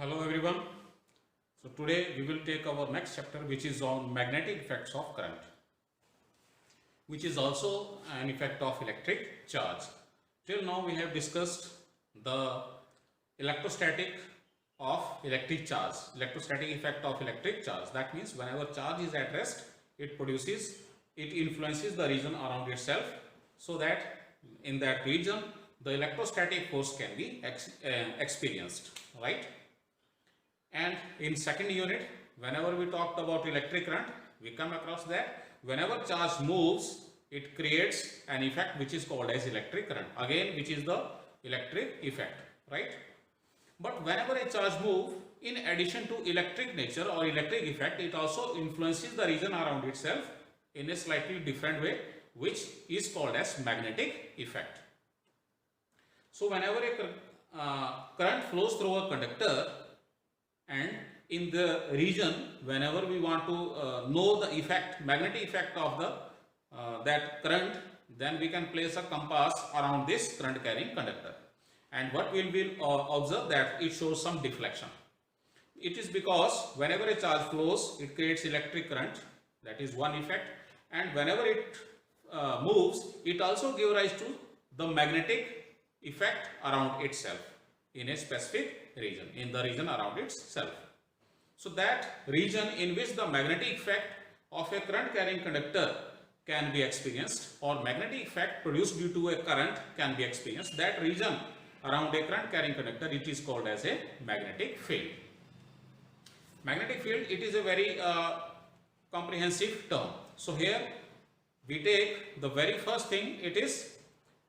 Hello everyone. So today we will take our next chapter, which is on magnetic effects of current, which is also an effect of electric charge. Till now we have discussed the electrostatic of electric charge, electrostatic effect of electric charge. That means whenever charge is at rest, it influences the region around itself, so that in that region the electrostatic force can be experienced, right? And in second unit, whenever we talked about electric current, we come across that whenever charge moves, it creates an effect which is called as electric current, again which is the electric effect, right? But whenever a charge moves, in addition to electric nature or electric effect, it also influences the region around itself in a slightly different way, which is called as magnetic effect. So whenever a current flows through a conductor, and in the region, whenever we want to know the effect, magnetic effect of the that current, then we can place a compass around this current carrying conductor, and what we will observe that it shows some deflection. It is because whenever a charge flows, it creates electric current, that is one effect, and whenever it moves, it also gives rise to the magnetic effect around itself in a specific region, in the region around itself. So that region in which the magnetic effect of a current carrying conductor can be experienced, or magnetic effect produced due to a current can be experienced, that region around a current carrying conductor, it is called as a magnetic field. Magnetic field, it is a very comprehensive term. So here we take the very first thing, it is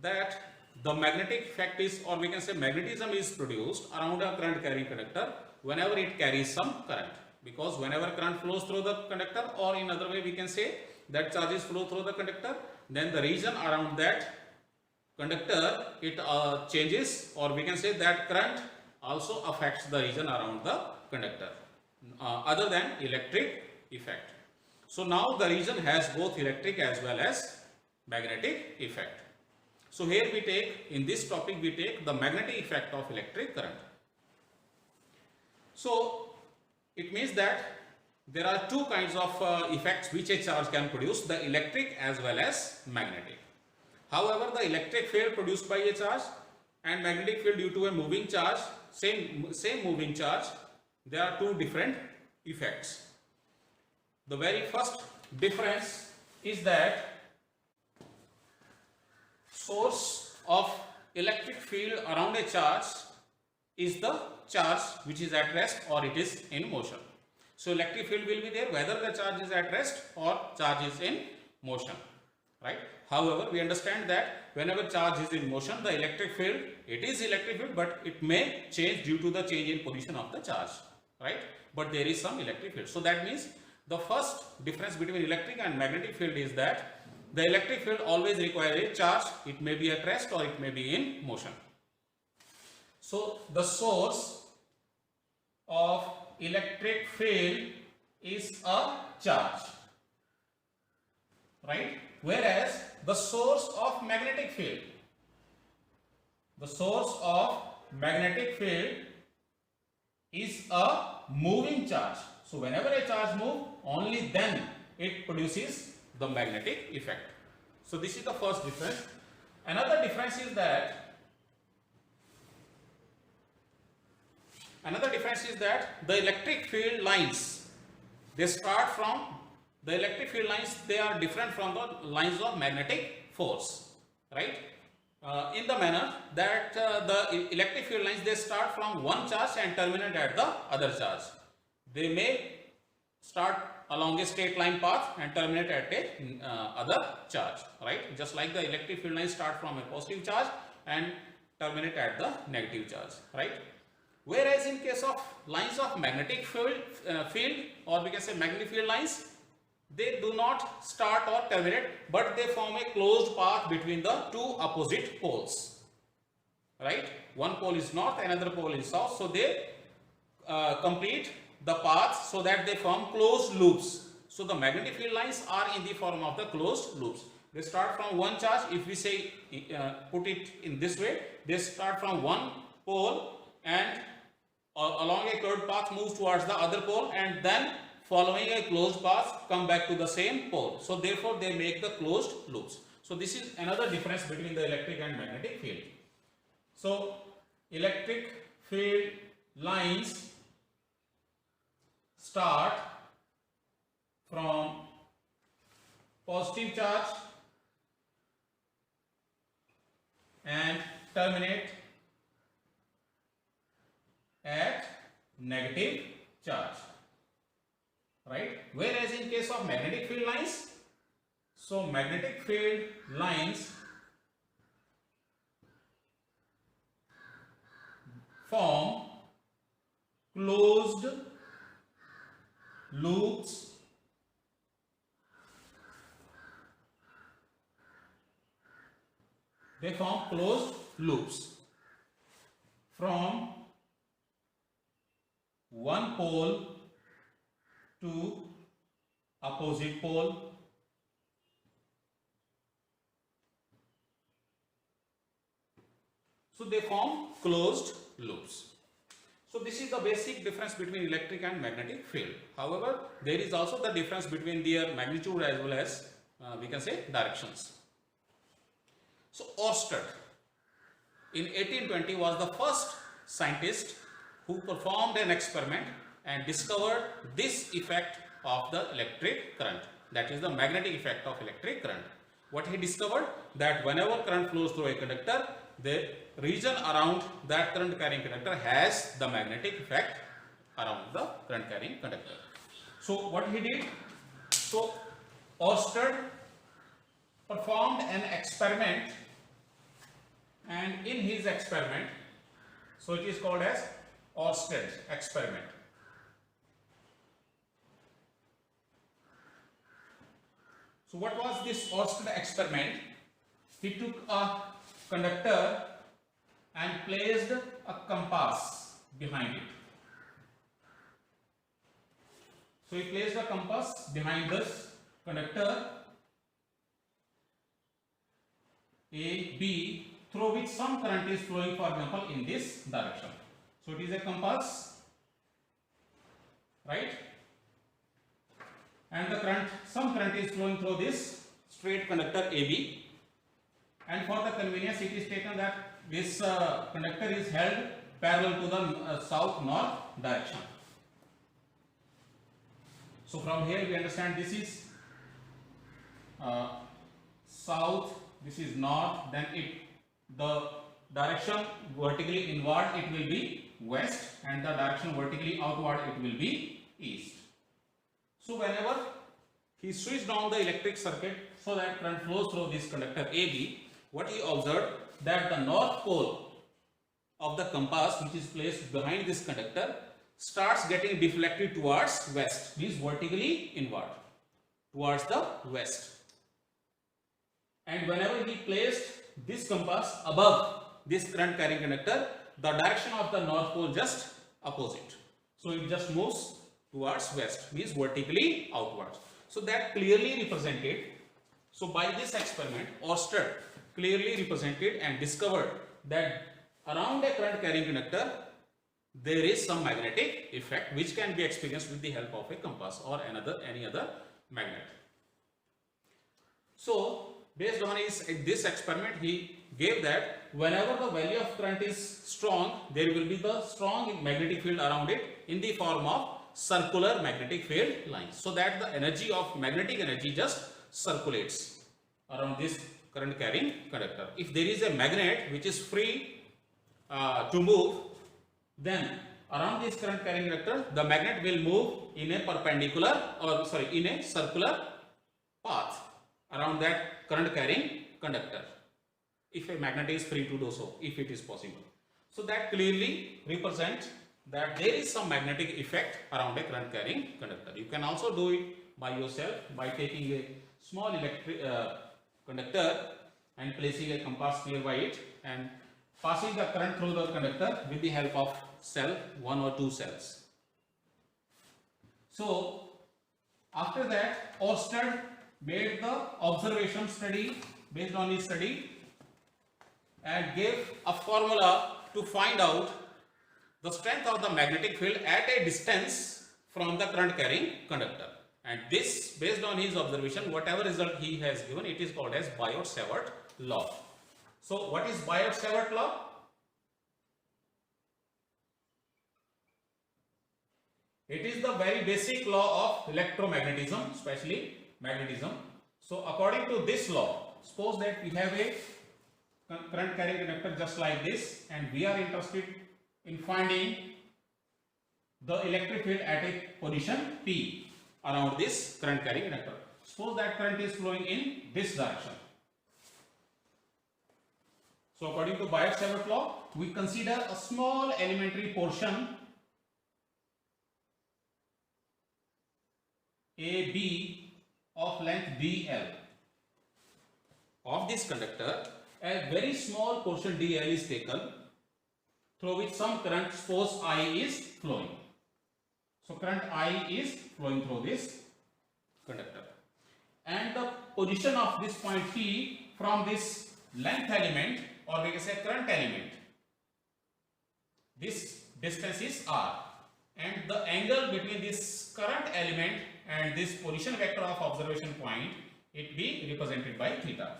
that the magnetic effect is, or we can say magnetism is produced around a current carrying conductor whenever it carries some current, because whenever current flows through the conductor, or in other way we can say that charges flow through the conductor, then the region around that conductor, it changes, or we can say that current also affects the region around the conductor, other than electric effect. So now the region has both electric as well as magnetic effect. So here we take, in this topic we take the magnetic effect of electric current. So it means that there are two kinds of effects which a charge can produce, the electric as well as magnetic. However, the electric field produced by a charge and magnetic field due to a moving charge, same moving charge, there are two different effects. The very first difference is that source of electric field around a charge is the charge which is at rest or it is in motion. So electric field will be there whether the charge is at rest or charge is in motion, right? However, we understand that whenever charge is in motion, the electric field, it is electric field, but it may change due to the change in position of the charge, right? But there is some electric field. So that means the first difference between electric and magnetic field is that the electric field always requires a charge, it may be at rest or it may be in motion. So the source of electric field is a charge, right? Whereas the source of magnetic field, is a moving charge. So whenever a charge moves, only then it produces the magnetic effect. So this is the first difference. Another difference is that the electric field lines, they are different from the lines of magnetic force, right? In the manner that the electric field lines, they start from one charge and terminate at the other charge. They may start along a straight line path and terminate at a other charge, right? Just like the electric field lines start from a positive charge and terminate at the negative charge, right? Whereas in case of lines of magnetic field, or we can say magnetic field lines, they do not start or terminate, but they form a closed path between the two opposite poles, right? One pole is north, another pole is south, so they complete the path so that they form closed loops. So the magnetic field lines are in the form of the closed loops. They start from one charge. If we say put it in this way, they start from one pole and along a curved path moves towards the other pole, and then following a closed path come back to the same pole. So therefore they make the closed loops. So this is another difference between the electric and magnetic field. So electric field lines start from positive charge and terminate at negative charge, right? Whereas in case of magnetic field lines, so magnetic field lines form closed loops from one pole to opposite pole, so they form closed loops. So this is the basic difference between electric and magnetic field. However, there is also the difference between their magnitude as well as we can say directions. So Oersted in 1820 was the first scientist who performed an experiment and discovered this effect of the electric current, that is the magnetic effect of electric current. What he discovered, that whenever current flows through a conductor, the region around that current carrying conductor has the magnetic effect around the current carrying conductor. So what he did, so Oersted performed an experiment, and in his experiment, so it is called as Oersted experiment. So what was this Oersted experiment? He took a conductor and placed a compass behind it. So he placed a compass behind this conductor A, B, through which some current is flowing, for example, in this direction. So it is a compass, right? And the current, some current is flowing through this straight conductor AB. And for the convenience, it is taken that this conductor is held parallel to the south-north direction. So from here we understand this is south, this is north, then the direction vertically inward it will be west, and the direction vertically outward it will be east. So whenever he switched on the electric circuit so that current flows through this conductor AB, what he observed, that the north pole of the compass, which is placed behind this conductor, starts getting deflected towards west, means vertically inward towards the west. And whenever he placed this compass above this current carrying conductor, the direction of the north pole just opposite. So it just moves towards west, means vertically outwards. So that clearly represented, so by this experiment, Oersted clearly represented and discovered that around a current carrying conductor there is some magnetic effect which can be experienced with the help of a compass or any other magnet. So based on this experiment, he gave that whenever the value of current is strong, there will be the strong magnetic field around it in the form of circular magnetic field lines, so that the energy of magnetic energy just circulates around this current carrying conductor. If there is a magnet which is free to move, then around this current carrying conductor the magnet will move in a perpendicular, or in a circular path around that current carrying conductor, if a magnet is free to do so, if it is possible. So that clearly represents that there is some magnetic effect around a current carrying conductor. You can also do it by yourself by taking a small electric conductor and placing a compass nearby it and passing the current through the conductor with the help of cell, 1 or 2 cells. So after that, Oersted made the observation study based on his study and gave a formula to find out the strength of the magnetic field at a distance from the current carrying conductor. And this, based on his observation, whatever result he has given, it is called as Biot-Savart law. So what is Biot-Savart law? It is the very basic law of electromagnetism, especially magnetism. So according to this law, suppose that we have a current carrying conductor just like this, and we are interested in finding the electric field at a position P around this current carrying conductor. Suppose that current is flowing in this direction. So according to Biot-Savart law, we consider a small elementary portion AB of length dl of this conductor. A very small portion dl is taken through which some current, suppose I, is flowing. So current I is flowing through this conductor, and the position of this point P from this length element, or we can say current element, this distance is r, and the angle between this current element and this position vector of observation point, it be represented by theta.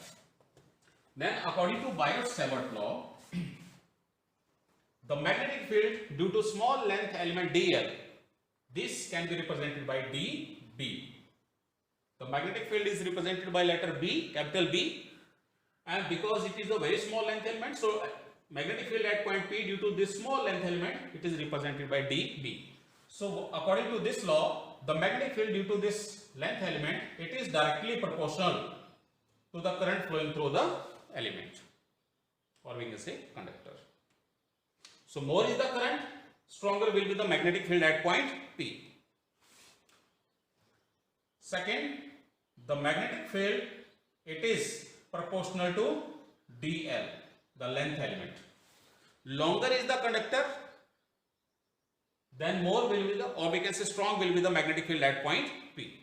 Then according to Biot-Savart law, the magnetic field due to small length element dl, this can be represented by dB. The magnetic field is represented by letter B, capital B, and because it is a very small length element, so magnetic field at point P due to this small length element, it is represented by dB. So according to this law, the magnetic field due to this length element, it is directly proportional to the current flowing through the element, or we can say conductor. So more is the current, stronger will be the magnetic field at point P. Second, the magnetic field, it is proportional to dl, the length element. Longer is the conductor, then more will be the, or we can say strong will be the magnetic field at point P.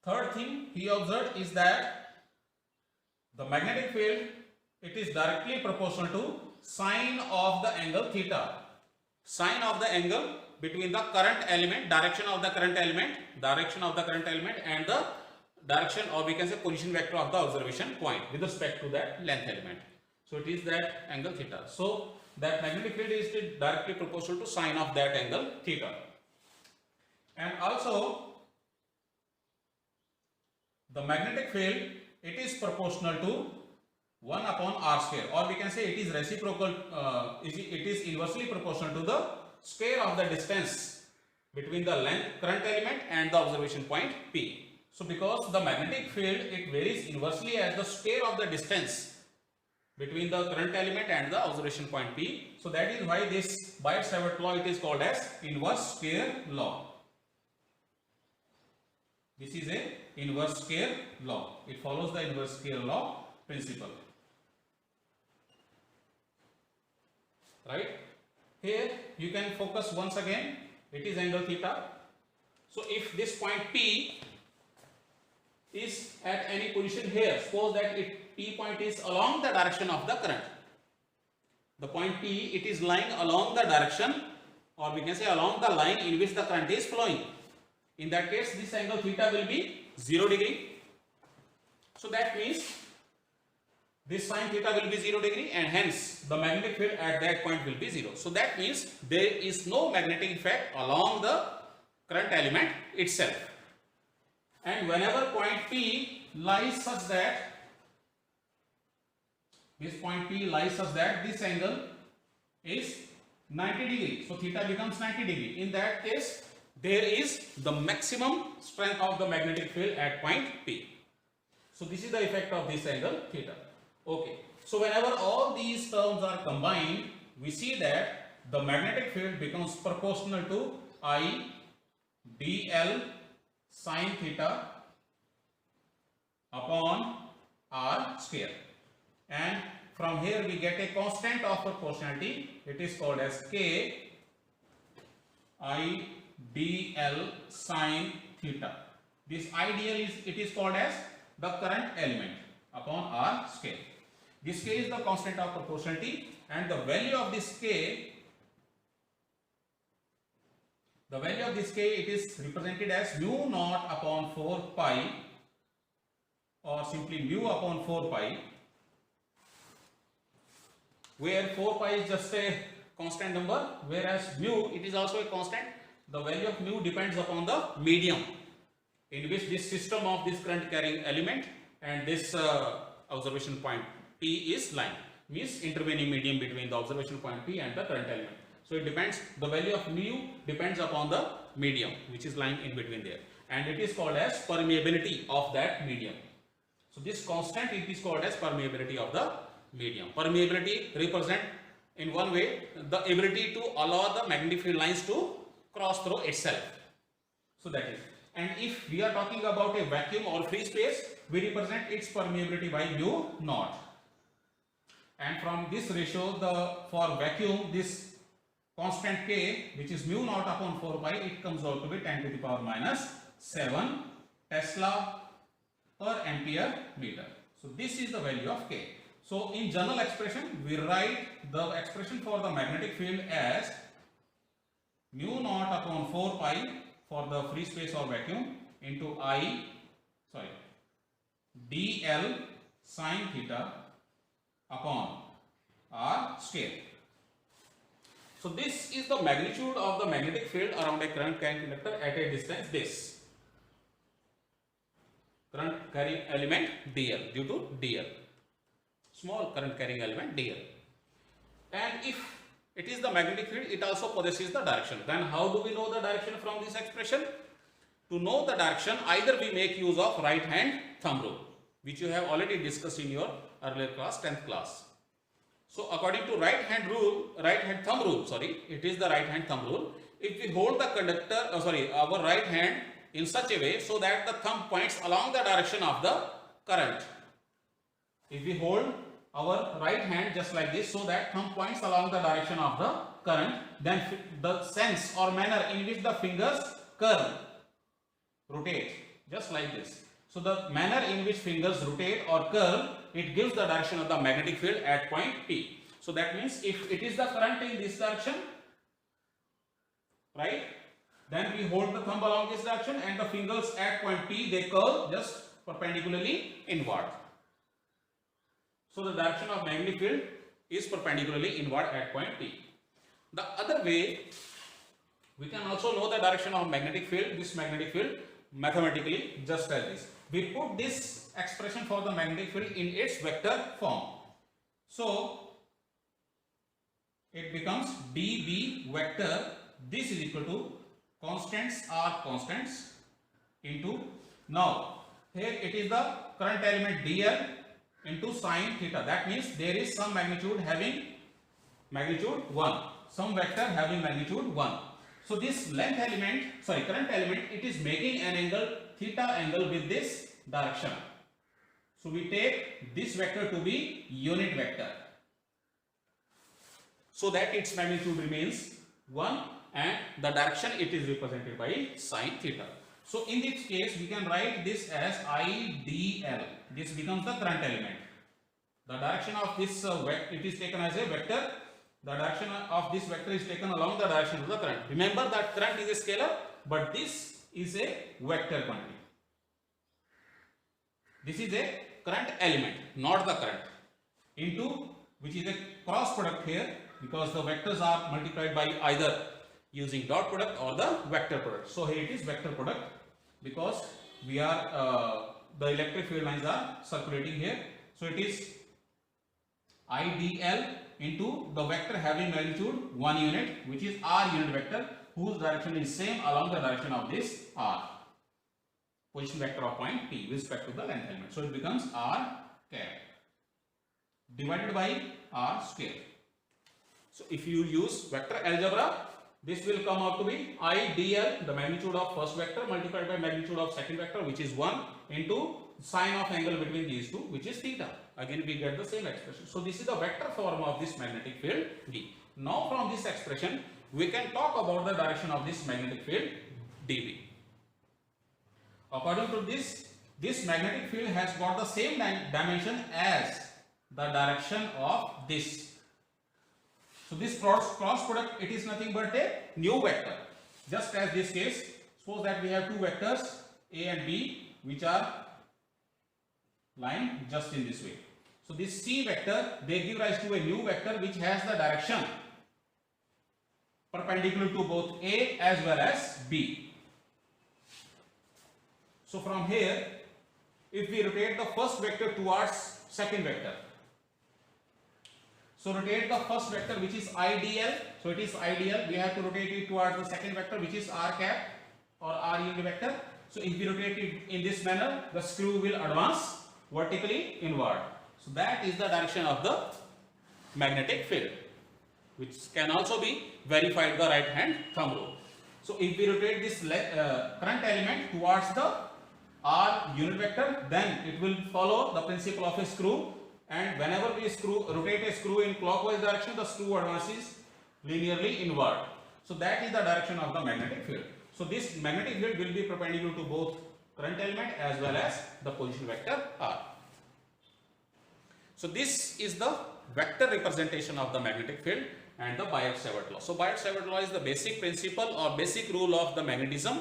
Third thing he observed is that the magnetic field, it is directly proportional to sine of the angle theta. Sine of the angle between the current element, direction of the current element and the direction, or we can say position vector of the observation point with respect to that length element. So it is that angle theta. So that magnetic field is directly proportional to sine of that angle theta. And also the magnetic field, it is proportional to 1 upon r square, or we can say it is reciprocal, it is inversely proportional to the square of the distance between the length current element and the observation point P. So because the magnetic field, it varies inversely as the square of the distance between the current element and the observation point P. So that is why this Biot-Savart law, it is called as inverse square law. This is a inverse square law. It follows the inverse square law principle. Right? Here you can focus once again, it is angle theta. So if this point P is at any position here, suppose that P point is along the direction of the current. The point P, it is lying along the direction, or we can say along the line in which the current is flowing. In that case, this angle theta will be 0 degree. So that means this sine theta will be 0 degree, and hence the magnetic field at that point will be 0. So that means there is no magnetic effect along the current element itself. And whenever point P lies such that, this point P lies such that this angle is 90 degree. So theta becomes 90 degree. In that case, there is the maximum strength of the magnetic field at point P. So this is the effect of this angle theta. Okay. So whenever all these terms are combined, we see that the magnetic field becomes proportional to I dl sine theta upon r square. And from here we get a constant of proportionality. It is called as K I dl sine theta. This IDL is called as the current element upon r square. This K is the constant of proportionality, and the value of this K The value of this K, it is represented as mu naught upon 4 pi, or simply mu upon 4 pi, where 4 pi is just a constant number, whereas mu, it is also a constant. The value of mu depends upon the medium in which this system of this current carrying element and this observation point P is lying, means intervening medium between the observation point P and the current element. So it depends, the value of mu depends upon the medium which is lying in between there, and it is called as permeability of that medium. So this constant, it is called as permeability of the medium. Permeability represent in one way the ability to allow the magnetic field lines to cross through itself. So that is, and if we are talking about a vacuum or free space, we represent its permeability by mu naught. And from this ratio, for vacuum, this constant K, which is mu naught upon 4 pi, it comes out to be 10 to the power minus 7 Tesla per ampere meter. So this is the value of K. So in general expression, we write the expression for the magnetic field as mu naught upon 4 pi for the free space or vacuum into dl sine theta upon r square. So this is the magnitude of the magnetic field around a current carrying conductor at a distance this. Current carrying element dl, due to dl, small current carrying element dl. And if it is the magnetic field, it also possesses the direction. Then how do we know the direction from this expression? To know the direction, either we make use of right hand thumb rule, which you have already discussed in your earlier class, 10th class. So according to right hand thumb rule, it is the right hand thumb rule. If we hold the conductor, our right hand in such a way so that the thumb points along the direction of the current. If we hold our right hand just like this so that thumb points along the direction of the current, then the sense or manner in which the fingers curl, rotate, just like this. So the manner in which fingers rotate or curl, it gives the direction of the magnetic field at point P. So that means if it is the current in this direction, right, then we hold the thumb along this direction and the fingers at point P, they curl just perpendicularly inward. So the direction of magnetic field is perpendicularly inward at point P. The other way, we can also know the direction of magnetic field, this magnetic field, mathematically just as this. We put this expression for the magnetic field in its vector form. So it becomes dB vector, this is equal to constants are constants into, now here it is the current element dl into sine theta. That means there is some magnitude having magnitude 1, some vector having magnitude 1. So this current element, it is making an angle, theta angle with this direction. So we take this vector to be unit vector, so that its magnitude remains 1 and the direction it is represented by sine theta. So in this case, we can write this as IDL. This becomes the current element. The direction of this it is taken as a vector. The direction of this vector is taken along the direction of the current. Remember that current is a scalar, but this is a vector quantity. This is a current element, not the current, into which is a cross product here, because the vectors are multiplied by either using dot product or the vector product. So here it is vector product, because we are the electric field lines are circulating here. So it is IDL into the vector having magnitude 1 unit, which is R unit vector, whose direction is same along the direction of this R, position vector of point P with respect to the length element. So it becomes R cap divided by R square. So if you use vector algebra, this will come out to be IDL, the magnitude of first vector, multiplied by magnitude of second vector, which is 1, into sine of angle between these two, which is theta. Again we get the same expression. So this is the vector form of this magnetic field D. Now from this expression, we can talk about the direction of this magnetic field dB. According to this magnetic field has got the same dimension as the direction of this. So this cross product, it is nothing but a new vector. just as this case, suppose that we have two vectors A and B which are lying just in this way. So this C vector, they give rise to a new vector which has the direction perpendicular to both A as well as B. So from here, if we rotate the first vector towards second vector, so rotate the first vector which is ideal, so it is ideal, we have to rotate it towards the second vector which is r cap or r unit vector. So if we rotate it in this manner, the screw will advance vertically inward. So that is the direction of the magnetic field, which can also be verified with the right hand thumb rule. So if we rotate this current element towards the r unit vector, then it will follow the principle of a screw, and whenever we rotate a screw in clockwise direction, the screw advances linearly inward. So that is the direction of the magnetic field. So this magnetic field will be perpendicular to both current element as well as the position vector r. So this is the vector representation of the magnetic field and the Biot-Savart law. So Biot-Savart law is the basic principle or basic rule of the magnetism,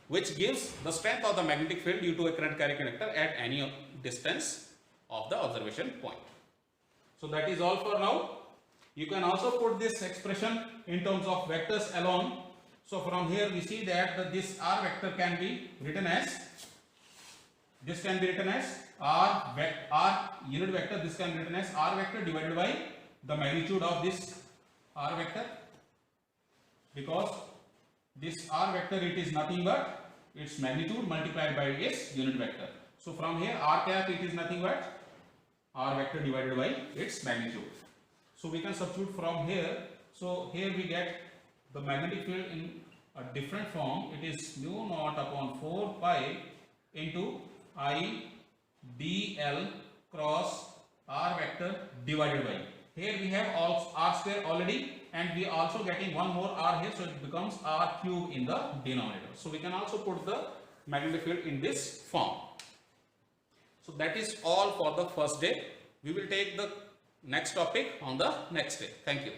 which gives the strength of the magnetic field due to a current carrying conductor at any distance of the observation point. So that is all for now. You can also put this expression in terms of vectors alone. So from here we see that this r vector can be written as, this can be written as r unit vector, this can be written as r vector divided by the magnitude of this r vector, because this r vector, it is nothing but its magnitude multiplied by its unit vector. So from here r cap, it is nothing but r vector divided by its magnitude. So we can substitute from here. So here we get the magnetic field in a different form. It is mu naught upon 4 pi into I dl cross r vector divided by. Here we have all r square already, and we are also getting one more r here, so it becomes r cube in the denominator. So we can also put the magnetic field in this form. So that is all for the first day. We will take the next topic on the next day. Thank you.